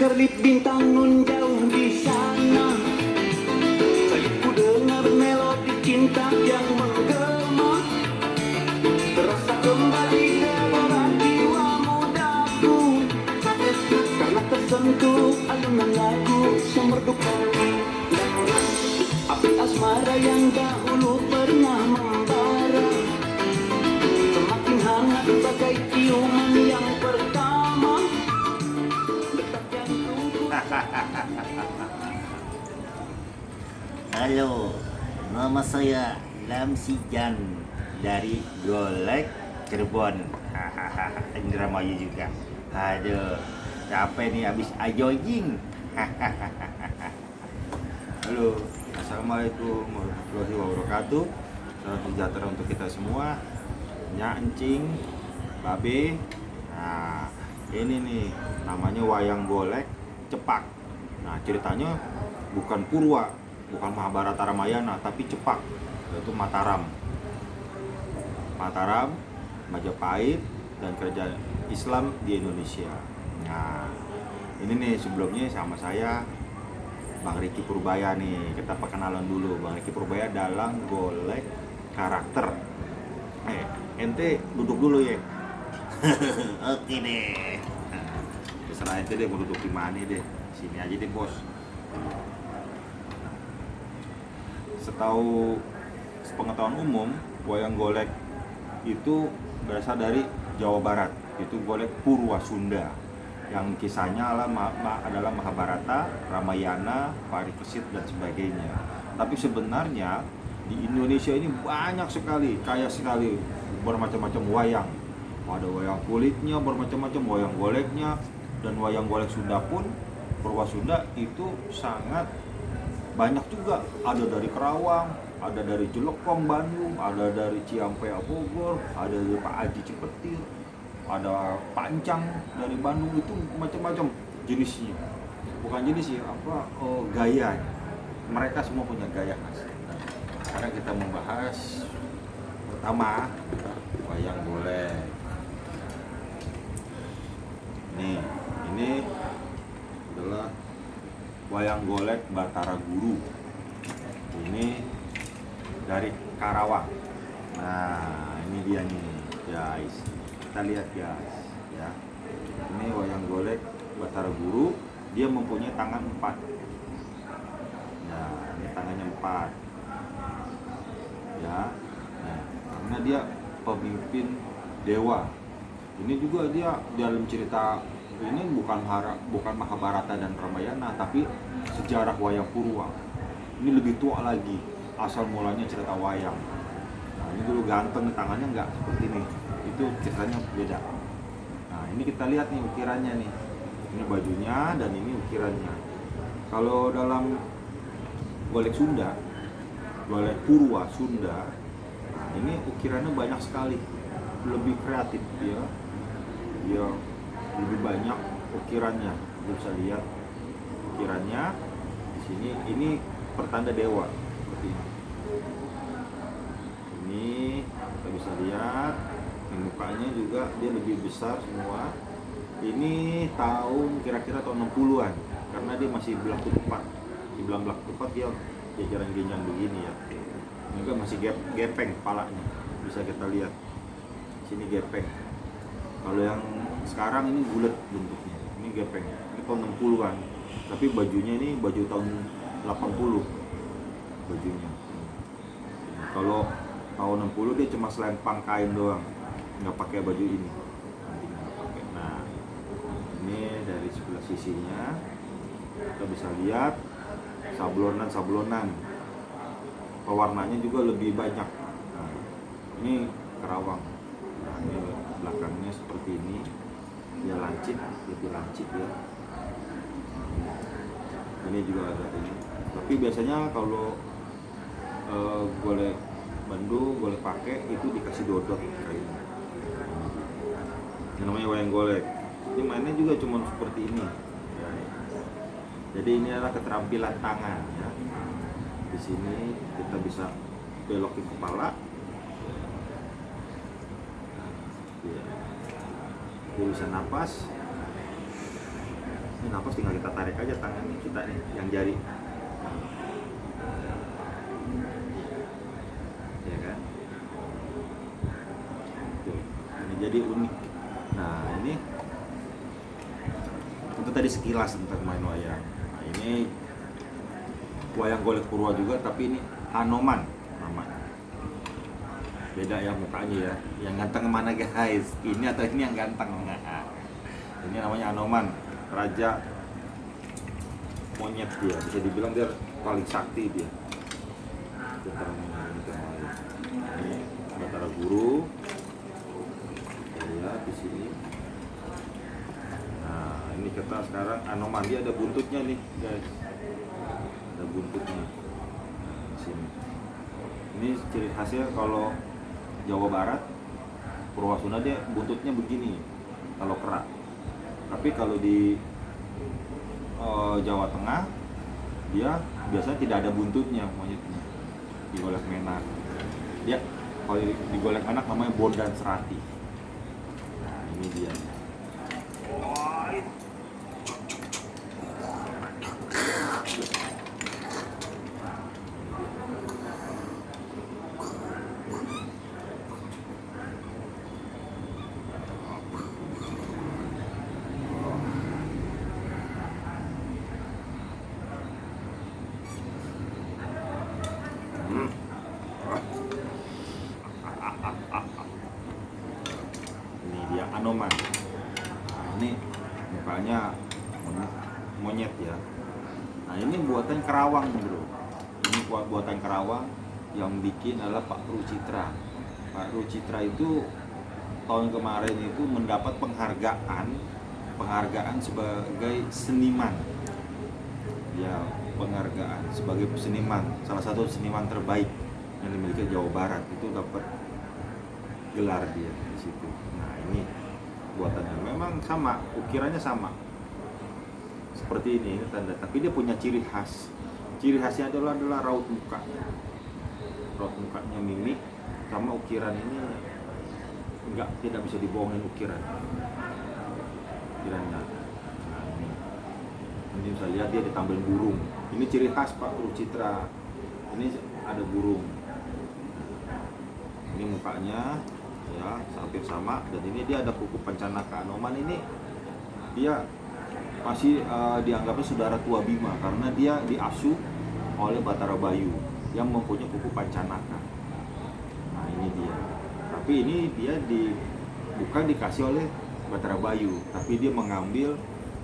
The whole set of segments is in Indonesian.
Kerlip bintang nun jauh di sana, sayupku dengar melodi cinta yang menggema, terasa kembali dalam jiwa mudaku, karena tersentuh alunan lagu semerdukan. Api asmara yang dahulu pernah membara, semakin hangat bagai ciuman yang pertama. Halo, nama saya Lamsijan dari Golek Cirebon. Indramayu juga. Aduh, capek nih abis jogging. Halo, assalamualaikum warahmatullahi wabarakatuh. Salam sejahtera untuk kita semua. Nya encing, babe. Nah, ini nih namanya wayang golek cepak. Nah, ceritanya bukan Purwa, bukan Mahabharata Ramayana, tapi cepak, yaitu Mataram. Mataram, Majapahit, dan kerajaan Islam di Indonesia. Nah, ini nih sebelumnya sama saya Bang Riki Purbaya nih. Kita perkenalan dulu. Bang Riki Purbaya dalam golek karakter. Ente duduk dulu ya. Oke deh. Terserah ente deh mau duduk di mana deh. Sini aja deh, bos. Setahu sepengetahuan umum, wayang golek itu berasal dari Jawa Barat. Itu golek Purwa Sunda, yang kisahnya adalah Mahabharata, Ramayana, Parikesit dan sebagainya. Tapi sebenarnya di Indonesia ini banyak sekali, kaya sekali bermacam-macam wayang. Ada wayang kulitnya bermacam-macam, wayang goleknya, dan wayang golek Sunda pun, Purwa Sunda itu sangat banyak juga. Ada dari Kerawang, ada dari Jelekong Bandung, ada dari Ciampea Bogor, ada dari Pak Aji Cipetir, ada Pancang dari Bandung. Itu macam-macam jenisnya. Bukan jenis ya, gaya. Mereka semua punya gaya khas. Sekarang kita membahas pertama wayang golek. Ini adalah wayang golek Batara Guru. Ini dari Karawang. Nah, ini dia nih, guys. Kita lihat guys, ya. Ini wayang golek Batara Guru. Dia mempunyai tangan 4. Ya, ini tangannya 4. Ya. Nah, karena dia pemimpin dewa. Ini juga dia dalam cerita ini bukan Mahabharata dan Ramayana, tapi sejarah wayang Purwa. Ini lebih tua lagi, asal mulanya cerita wayang. Nah, ini dulu ganteng, tangannya nggak seperti ini. Itu ceritanya beda. Nah, ini kita lihat nih ukirannya nih. Ini bajunya dan ini ukirannya. Kalau dalam golek Sunda, golek Purwa Sunda, nah ini ukirannya banyak sekali, lebih kreatif ya. Dia lebih banyak ukirannya. Kita bisa lihat ukirannya di sini. Ini pertanda dewa seperti ini. Ini kita bisa lihat. Ini mukanya juga dia lebih besar semua. Ini kira-kira tahun 60-an, karena dia masih belak tepat. Dibilang belak tepat dia jajaran genjang begini ya. Ini juga masih gepeng kepalanya. Bisa kita lihat. Sini gepeng. Kalau yang sekarang ini bulat bentuknya. Ini gepeng. Ini tahun 60-an. Tapi bajunya ini baju tahun 80. Bajunya. Kalau tahun 60 dia cuma selempang kain doang. Nggak pakai baju ini. Nanti nggak pakai. Nah, ini dari sebelah sisinya kita bisa lihat sablonan. Pewarnanya juga lebih banyak. Nah, ini Kerawang. Nah, ini belakangnya seperti ini. Dia lancip, lebih lancip ya. Ini juga ada ini. Tapi biasanya kalau golek Bandung, golek pakai itu dikasih dodot kainnya. Ini namanya wayang golek. Ini mainnya juga cuma seperti ini. Ya. Jadi ini adalah keterampilan tangan ya. Di sini kita bisa belokin kepala. Ya. Dia bisa napas. Ini napas tinggal kita tarik aja tangan kita nih, yang jari. Ya kan? Tuh, ini jadi unik. Nah ini itu tadi sekilas tentang main wayang. Nah ini wayang golek purwa juga, tapi ini Hanoman namanya. Beda ya mukanya ya. Yang ganteng mana guys? Ini atau ini yang ganteng? Nah, ini namanya Hanoman, raja monyet dia. Bisa dibilang dia paling sakti dia. Ini Batara Guru. Kita lihat di sini. Nah, ini kita sekarang Hanoman, dia ada buntutnya nih, guys. Ada buntutnya. Nah, di sini. Ini ciri khasnya kalau Jawa Barat, Purwasunda dia buntutnya begini kalau kerak. Tapi kalau di Jawa Tengah dia biasanya tidak ada buntutnya monyetnya. Digolek menak. Dia kalau digolek menak namanya Bondan Serati. Nah, ini dia. Ini dia Hanoman. Nah, ini mukanya monyet ya. Nah ini buatan Kerawang bro. Ini buatan Kerawang, yang bikin adalah Pak Rucitra. Pak Rucitra itu tahun kemarin itu mendapat penghargaan sebagai seniman. Ya, penghargaan sebagai seniman, salah satu seniman terbaik yang dimiliki Jawa Barat, itu dapat gelar dia di situ. Nah ini buatannya memang sama, ukirannya sama seperti ini tanda, tapi dia punya ciri khas. Ciri khasnya adalah raut muka. Raut mukanya, mimik sama ukiran ini tidak bisa dibohongin ukiran. Ukirannya. Nah, ini bisa lihat dia ditambahin burung. Ini ciri khas Pak Rucitra. Ini ada burung. Ini mukanya ya hampir sama, dan ini dia ada kuku Pancanaka. Hanoman ini dia masih dianggapnya saudara tua Bima karena dia diasuh oleh Batara Bayu yang mempunyai kuku Pancanaka. Nah ini dia. Tapi ini dia bukan dikasih oleh Batara Bayu, tapi dia mengambil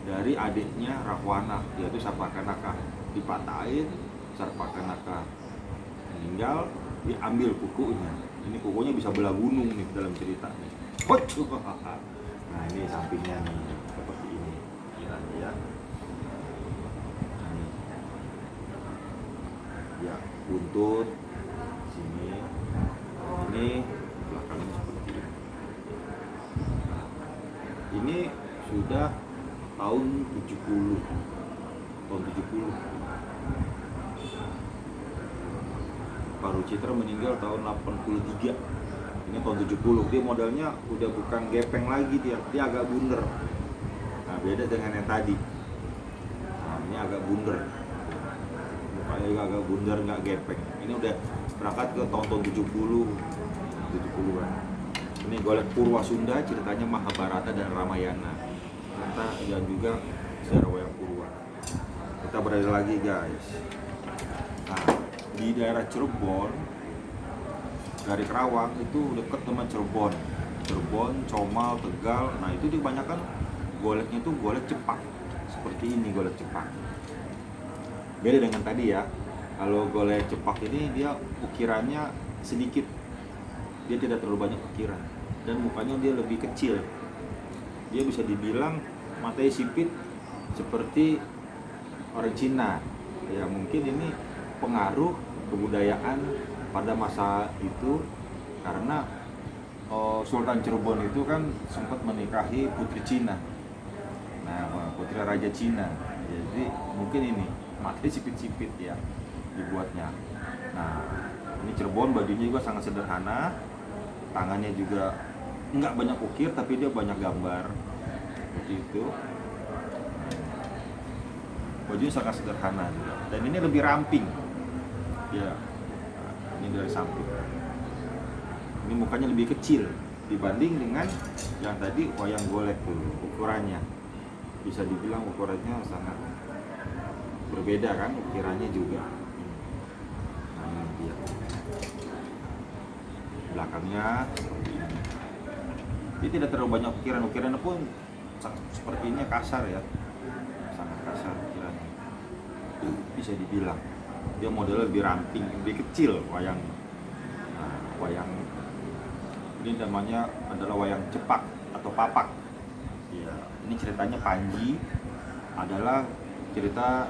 dari adiknya Rahwana, yaitu Sarpakanaka. Dipatahin, Sarpakanaka meninggal, diambil kukunya. Ini kukunya bisa belah gunung nih dalam cerita nih. Nah ini sampingnya nih seperti ini. Ya. Ini. Ya, buntut sini. Ini belakangnya seperti ini. Ini sudah tahun 70. Tahun 70. Pak Rucitra meninggal tahun 83. Ini tahun 70. Dia modelnya udah bukan gepeng lagi, dia agak bunder. Nah, beda dengan yang tadi. Nah, ini agak bunder. Mukanya juga agak bunder, nggak gepeng. Ini udah berangkat ke tahun-tahun 70-an. Ini golek Purwa Sunda, ceritanya Mahabharata dan Ramayana. Ternyata dan juga sejarah wayang Purwa. Kita berada lagi guys. Nah, di daerah Cirebon, dari Kerawang itu dekat dengan Cirebon, Comal, Tegal. Nah itu kebanyakan goleknya itu golek cepak, seperti ini golek cepak. Beda dengan tadi ya, kalau golek cepak ini dia ukirannya sedikit, dia tidak terlalu banyak ukiran, dan mukanya dia lebih kecil. Dia bisa dibilang matanya sipit seperti orang Cina. Ya mungkin ini pengaruh kebudayaan pada masa itu, karena Sultan Cirebon itu kan sempat menikahi putri Cina. Nah, putri Raja Cina. Jadi mungkin ini materi sipit-sipit ya dibuatnya. Nah, ini Cirebon, bajunya juga sangat sederhana, tangannya juga nggak banyak ukir tapi dia banyak gambar seperti itu. Bajunya sangat sederhana juga, dan ini lebih ramping ya. Nah, ini dari samping, ini mukanya lebih kecil dibanding dengan yang tadi wayang golek tuh. Ukurannya bisa dibilang ukurannya sangat berbeda kan, ukirannya juga. Nah, ini dia belakangnya seperti ini. Dia tidak terlalu banyak ukirannya pun sepertinya kasar ya, sangat kasar ukirannya. Bisa dibilang dia modelnya lebih ramping, lebih kecil wayang. Nah, wayang ini namanya adalah wayang cepak atau papak. Ya, ini ceritanya Panji adalah cerita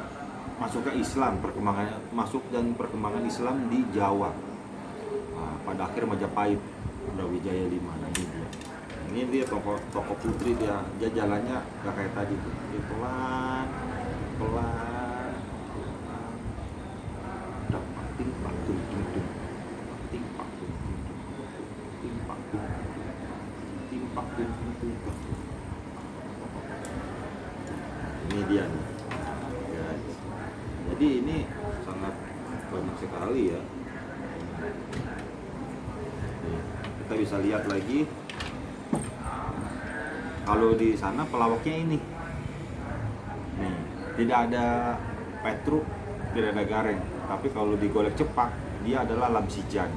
masuk ke Islam, perkembangan Islam di Jawa. Nah, pada akhir Majapahit, Brawijaya 5. Nah, ini dia. Ini dia tokoh putri, dia jalannya gak kayak tadi tuh. Dia pelan. Dapat timpak tung tung tung. Timpak tung tung tung. Timpak tung tung tung. Timpak tung tung tung. Ini dia nih. Guys. Jadi ini sangat banyak sekali ya. Nih, kita bisa lihat lagi. Kalau di sana pelawaknya ini, nih tidak ada petruk, tidak ada gareng. Tapi kalau di golek cepak, dia adalah lamsijan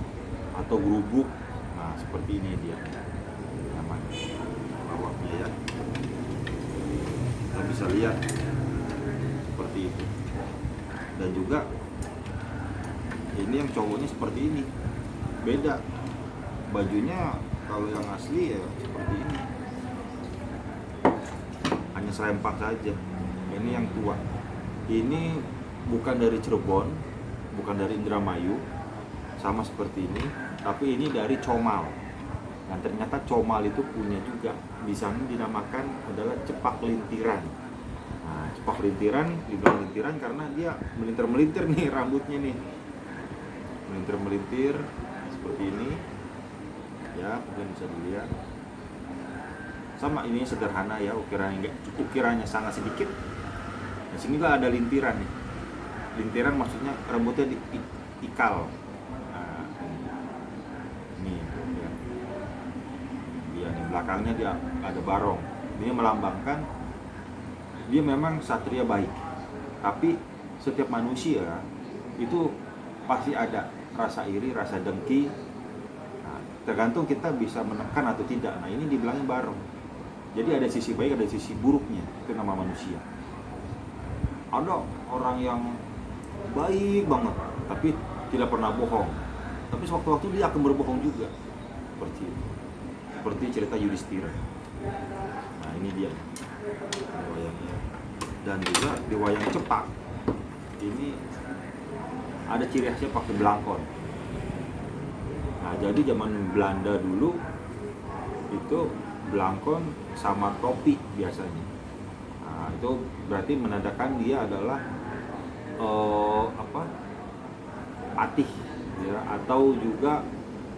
atau gerubuk. Nah, seperti ini dia namanya pelawaknya ya. Kita bisa lihat seperti itu. Dan juga ini yang cowoknya seperti ini, beda bajunya. Kalau yang asli ya seperti ini, hanya serempak saja. Ini yang tua, ini bukan dari Cirebon, bukan dari Indramayu, sama seperti ini, tapi ini dari Comal. Dan ternyata Comal itu punya juga, di sana dinamakan adalah cepak lintiran. Nah, cepak lintiran dibilang lintiran karena dia melintir-melintir nih rambutnya nih, melintir-melintir seperti ini ya. Kemudian bisa dilihat sama, ini sederhana ya, ukirannya sangat sedikit. Di sini lah ada lintiran nih. Lintiran maksudnya rambutnya ikal. Nah, ini ya. Dia nih belakangnya dia ada barong. Ini melambangkan dia memang satria baik. Tapi setiap manusia itu pasti ada rasa iri, rasa dengki. Nah, tergantung kita bisa menekan atau tidak. Nah, ini dibilangnya barong. Jadi ada sisi baik, ada sisi buruknya. Itu nama manusia. Ada orang yang baik banget, tapi tidak pernah bohong. Tapi sewaktu-waktu dia akan berbohong juga. Seperti itu. Seperti cerita Yudhistira. Nah, ini dia wayangnya. Dan juga di wayang cepak ini ada ciri khasnya pakai belangkon. Nah, jadi zaman Belanda dulu itu belangkon sama topi biasanya. Nah, itu berarti menandakan dia adalah patih ya, atau juga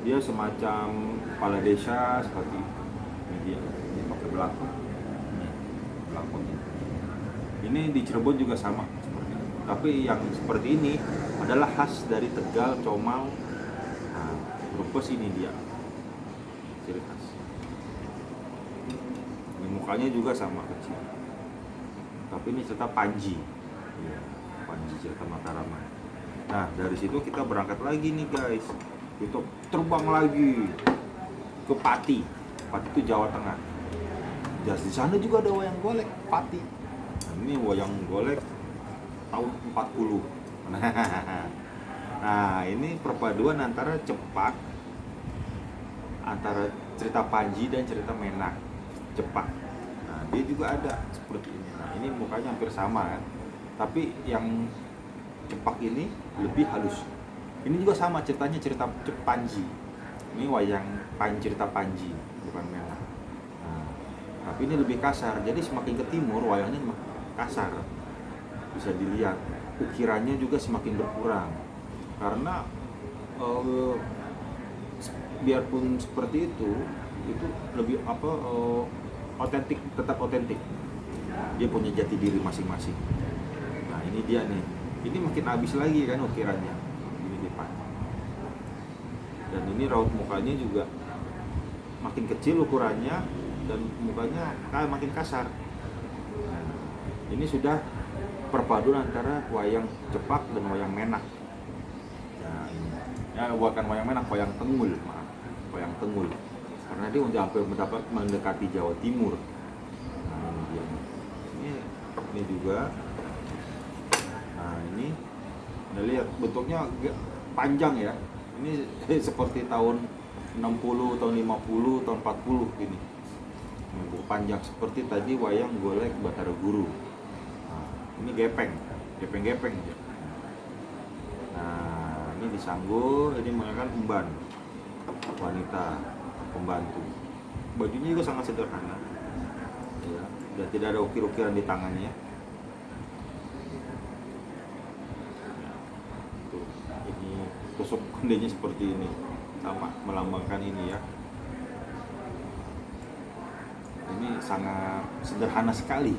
dia semacam kepala desa seperti itu. Ini dia, ini pakai belangkon. Ini belangkonnya. Ini di Cirebon juga sama seperti itu. Tapi yang seperti ini adalah khas dari Tegal, Comal. Nah, Brebes ini dia ciri khas. Ini mukanya juga sama kecil. Tapi ini cerita Panji. Ya, Panji cerita Mataraman. Nah, dari situ kita berangkat lagi nih guys. Kita terbang lagi ke Pati. Pati itu Jawa Tengah. Dan di sana juga ada wayang golek Pati. Nah, ini wayang golek tahun 40. Nah, ini perpaduan antara cepak, antara cerita Panji dan cerita Menak. Cepak. Nah, dia juga ada seperti ini. Nah, ini mukanya hampir sama kan. Tapi yang cepak ini lebih halus. Ini juga sama ceritanya, cerita Panji. Ini wayang cerita Panji, bukan Menak. Nah, tapi ini lebih kasar. Jadi semakin ke timur wayangnya kasar. bisa dilihat ukirannya juga semakin berkurang karena eh, biarpun seperti itu lebih otentik, tetap otentik, dia punya jati diri masing-masing. Nah ini dia nih, ini makin habis lagi kan ukirannya ini depan, dan ini raut mukanya juga makin kecil ukurannya dan mukanya makin kasar. Nah, ini sudah perpaduan antara wayang cepak dan wayang menak. Nah, ini. Ya bukan wayang menak, wayang tengul, maaf, wayang tengul. Karena dia udah hampir mendekati Jawa Timur. Nah, ini dia. Ini juga. Nah, ini Anda lihat bentuknya panjang ya. Ini seperti tahun 60, tahun 50, tahun 40 ini. Bentuk panjang seperti tadi wayang golek Batara Guru. Nah, ini gepeng-gepeng ya. Nah, ini disanggul, ini menggunakan emban wanita pembantu. Bajunya juga sangat sederhana. Ya, dan tidak ada ukir-ukiran di tangannya. Ya, tuh, ini tusuk kondenya seperti ini, sama melambangkan ini ya. Ini sangat sederhana sekali,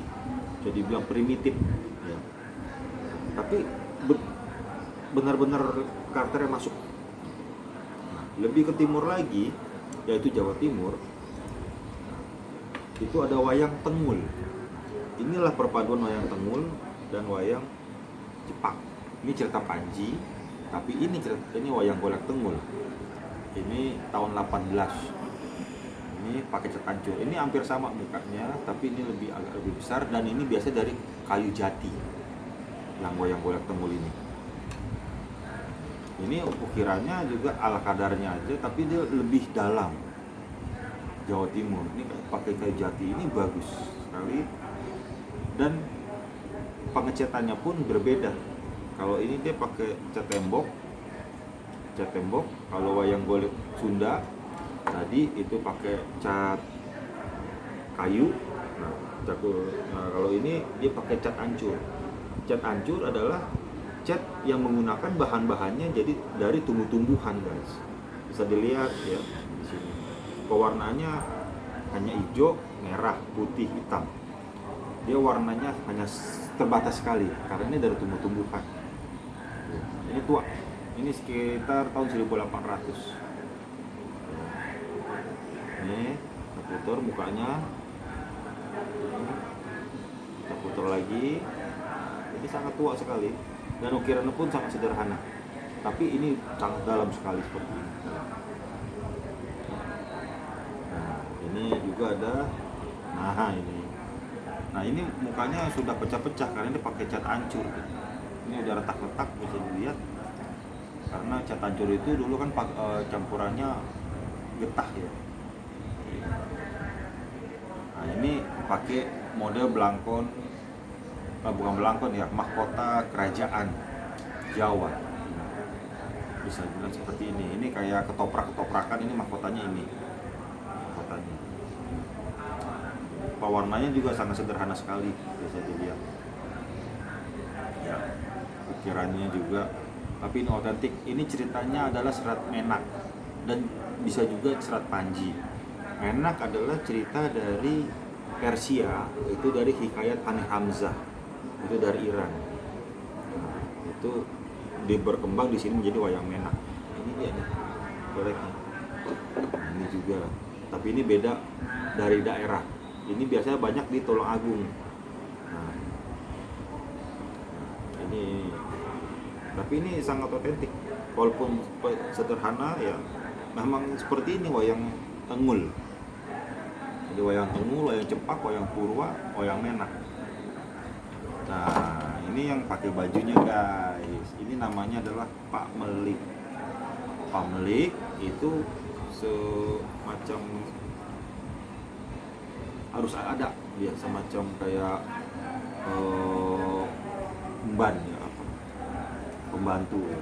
jadi bilang primitif ya. Tapi benar-benar karakternya masuk. Nah, lebih ke timur lagi, yaitu Jawa Timur, itu ada wayang tengul. Inilah perpaduan wayang tengul dan wayang cepak. Ini cerita Panji, tapi ini wayang golek tengul. Ini tahun 18. Ini pakai cat ancur. Ini hampir sama mukanya, tapi ini agak lebih besar dan ini biasa dari kayu jati. Yang wayang golek tengul ini. Ini ukirannya juga ala kadarnya aja, tapi dia lebih dalam. Jawa Timur. Ini pakai kayu jati, ini bagus sekali. Dan pengecatannya pun berbeda. Kalau ini dia pakai cat tembok. Kalau wayang golek Sunda tadi itu pakai cat kayu. Nah, kalau ini dia pakai cat ancur. Cat ancur adalah cat yang menggunakan bahan-bahannya jadi dari tumbuh-tumbuhan, guys. Bisa dilihat ya di sini. Pewarnaannya hanya hijau, merah, putih, hitam. Dia warnanya hanya terbatas sekali karena ini dari tumbuh-tumbuhan. Ini tua. Ini sekitar tahun 1800. Ini kita putar mukanya, kita putar lagi. Ini sangat tua sekali dan ukirannya pun sangat sederhana, tapi ini sangat dalam sekali seperti ini. Nah, ini juga ada. Nah ini mukanya sudah pecah-pecah karena ini pakai cat ancur. Ini udah retak-retak, bisa dilihat karena cat ancur itu dulu kan campurannya getah ya. Nah ini pakai model belangkon, bukan belangkon ya, mahkota kerajaan Jawa. Bisa dibilang seperti ini. Ini kayak ketoprak-ketoprakan, ini mahkotanya ini. Mahkotanya. Pewarnanya juga sangat sederhana sekali, bisa dilihat. Ya, ukirannya juga. Tapi ini otentik. Ini ceritanya adalah serat Menak dan bisa juga serat Panji. Menak adalah cerita dari Persia, itu dari Hikayat Hani Hamzah, itu dari Iran. Nah, itu berkembang di sini menjadi wayang Menak. Ini dia nih, goleknya. Nah, ini juga, tapi ini beda dari daerah. Ini biasanya banyak di Tulungagung. Nah, ini, tapi ini sangat otentik. Walaupun sederhana ya, memang seperti ini wayang tengul. Jadi wayang tengul, wayang cepak, wayang purwa, wayang menak. Nah, ini yang pakai bajunya, guys. Ini namanya adalah Pak Melik. Pak Melik itu semacam harus ada dia semacam kayak emban ya, apa, pembantu ya.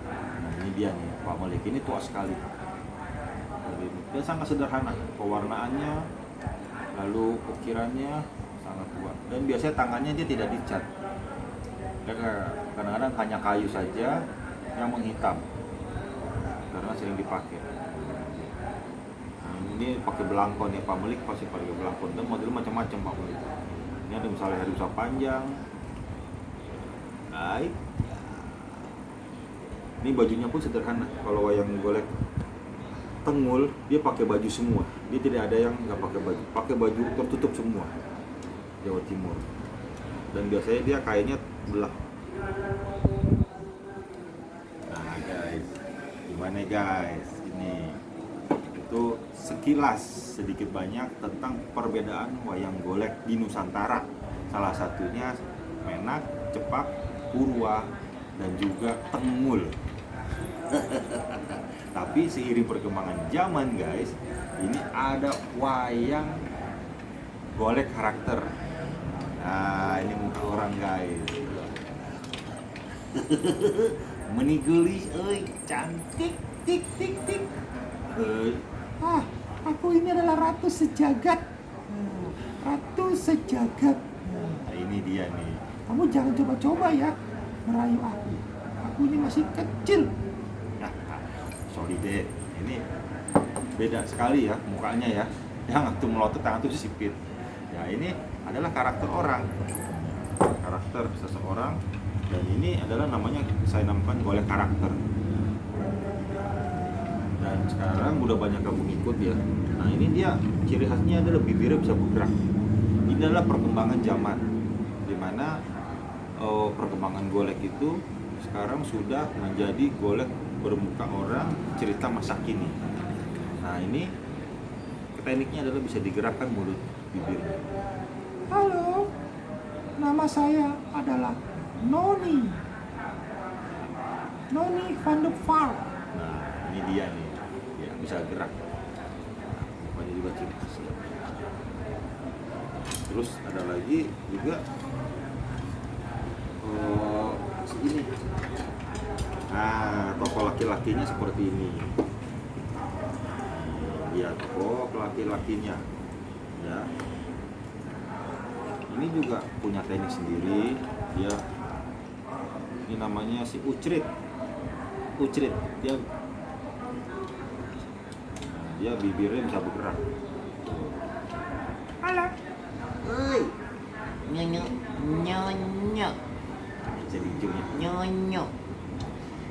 Nah, ini dia nih Pak Melik, ini tua sekali. Dia sangat sederhana pewarnaannya, lalu ukirannya sangat tua, dan biasanya tangannya dia tidak dicat. Kadang-kadang hanya kayu saja yang menghitam karena sering dipakai. Nah, ini pakai belangkon ya, Pak Melik pasti pakai belangkon, dan model macam-macam Pak Melik. Ini ada misalnya hari usaha panjang. Baik. Ini bajunya pun sederhana. Kalau wayang golek Tengul dia pakai baju semua. Dia tidak ada yang nggak pakai baju. Pakai baju tertutup semua. Jawa Timur. Dan biasanya dia kainnya belah. Nah guys, gimana guys? Ini itu sekilas sedikit banyak tentang perbedaan wayang golek di Nusantara. Salah satunya Menak, Cepak, Purwa, dan juga Tengul. Tapi seiring perkembangan zaman guys, ini ada wayang golek karakter. Nah ini muka orang guys. Menigelis, cantik, tik, tik, tik. Aku ini adalah ratu sejagat. Ratu sejagat. Nah ini dia nih. Kamu jangan coba-coba ya merayu aku. Aku ini masih kecil. Sorry deh, ini beda sekali ya mukanya ya. Yang waktu melotot tangan tuh sipit. Ya ini adalah karakter orang, karakter seseorang, dan ini adalah namanya saya namakan golek karakter. Dan sekarang udah banyak yang mengikut ya. Nah ini dia ciri khasnya adalah bibirnya bisa bergerak. Ini adalah perkembangan zaman, dimana perkembangan golek itu sekarang sudah menjadi golek bermuka orang cerita masa kini. Nah ini tekniknya adalah bisa digerakkan mulut bibirnya. Halo, nama saya adalah Noni van der Vaart. Nah ini dia nih, ya bisa gerak. Mukanya juga ciri khas. Terus ada lagi juga ini. Nah, tokoh laki-lakinya seperti ini. Ya, tokoh laki-lakinya. Ya. Ini juga punya teknik sendiri. Dia ini namanya si Ucrit. Dia bibirnya bisa bergerak. Halo. Nyonyo, nyonyo. Jadi hijaunya. Nyonyo.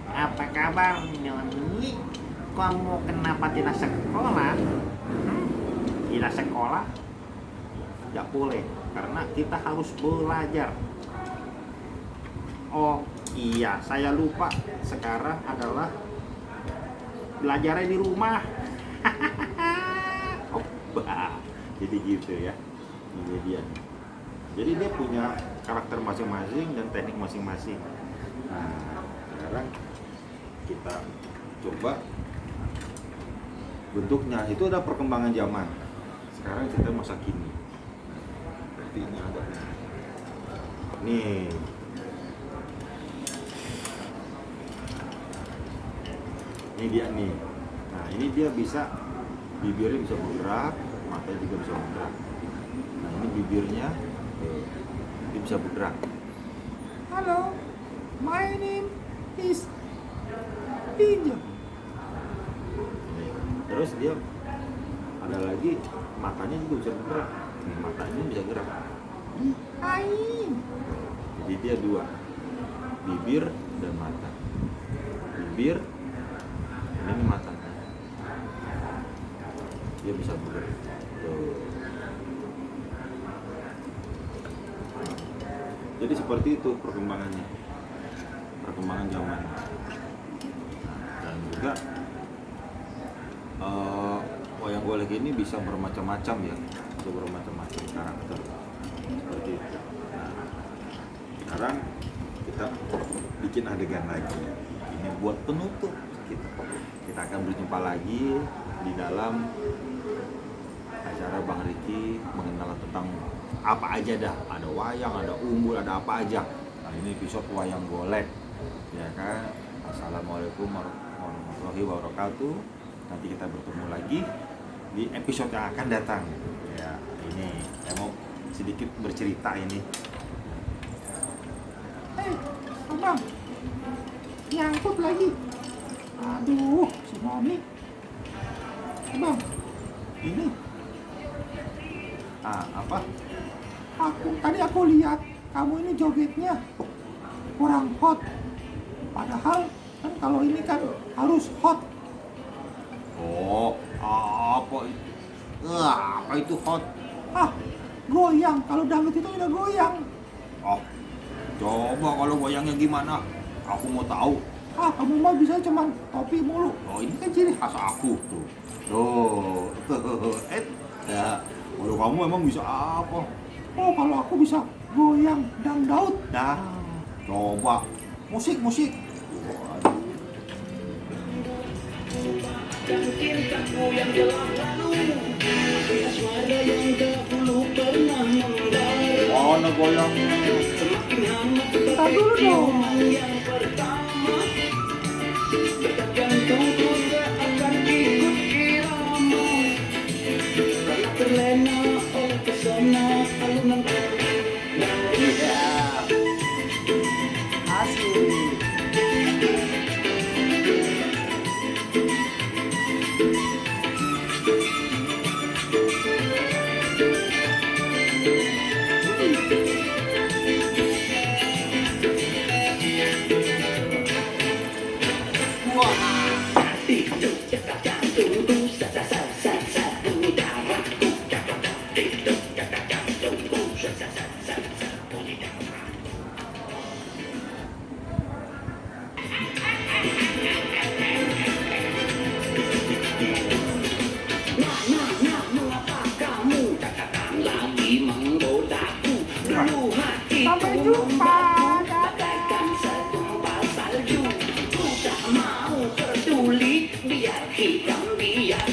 Apa kabar Nyoni? Kamu kenapa tidak sekolah? Tidak sekolah? Tidak boleh, karena kita harus belajar. Oh iya, saya lupa. Sekarang adalah belajarnya di rumah. Oh, jadi gitu ya. Ini dia. Jadi dia punya karakter masing-masing dan teknik masing-masing. Nah, sekarang kita coba bentuknya. Itu ada perkembangan zaman. Sekarang kita masa kini. Seperti ini ada. Nih. Ini dia nih. Nah, ini dia bisa bibirnya bisa bergerak, matanya juga bisa bergerak. Nah, ini bibirnya dia bisa bergerak. Halo, my name is Pinjam. Terus dia ada lagi matanya juga bisa bergerak. Nih, matanya bisa gerak. Hai. Jadi dia dua, bibir dan mata. Bibir, ini mata. Dia bisa bergerak. Tuh. Jadi seperti itu perkembangannya, perkembangan zaman. Dan juga wayang golek ini bisa bermacam-macam ya, bisa bermacam-macam karakter seperti itu. Nah, sekarang kita bikin adegan lagi. Ini buat penutup kita akan berjumpa lagi di dalam acara Bang Riki mengenal tentang apa aja dah, ada wayang, ada umbul, ada apa aja. Nah ini episode wayang golek, ya kan. Assalamualaikum warahmatullahi wabarakatuh. Nanti kita bertemu lagi di episode yang akan datang. Ya ini saya mau sedikit bercerita ini. Hey. bang. Nyangkut lagi. Aduh, si Mami. Bang, ini. Apa? Tadi aku lihat kamu ini jogetnya kurang hot. Padahal kan kalau ini kan harus hot. Oh, apa itu? Apa itu hot? Goyang. Kalau dangdut itu udah goyang. Oh, coba kalau goyangnya gimana? Aku mau tahu. Kamu mah bisa cuman topi mulu. Oh, ini kan ciri khas aku tuh. Tuh. Ya, kalau kamu emang bisa apa? Oh, kalau aku bisa goyang dangdut. Dah, coba. Musik. Waduh. Dan cintaku yang telah lalu, asmara yang dahulu pernah membara. Mana goyangnya? Semakin hangat bagai dulu dong. ciuman yang pertama. Detak jantungku seakan ikut irama, karena terlena oleh pesona alunan nada. Asik. Mengapa kamu lagi menggodaku? Dulu hatiku Sampai jumpa. bagaikan segumpal salju. Ku tak mau peduli, biar hitam, biar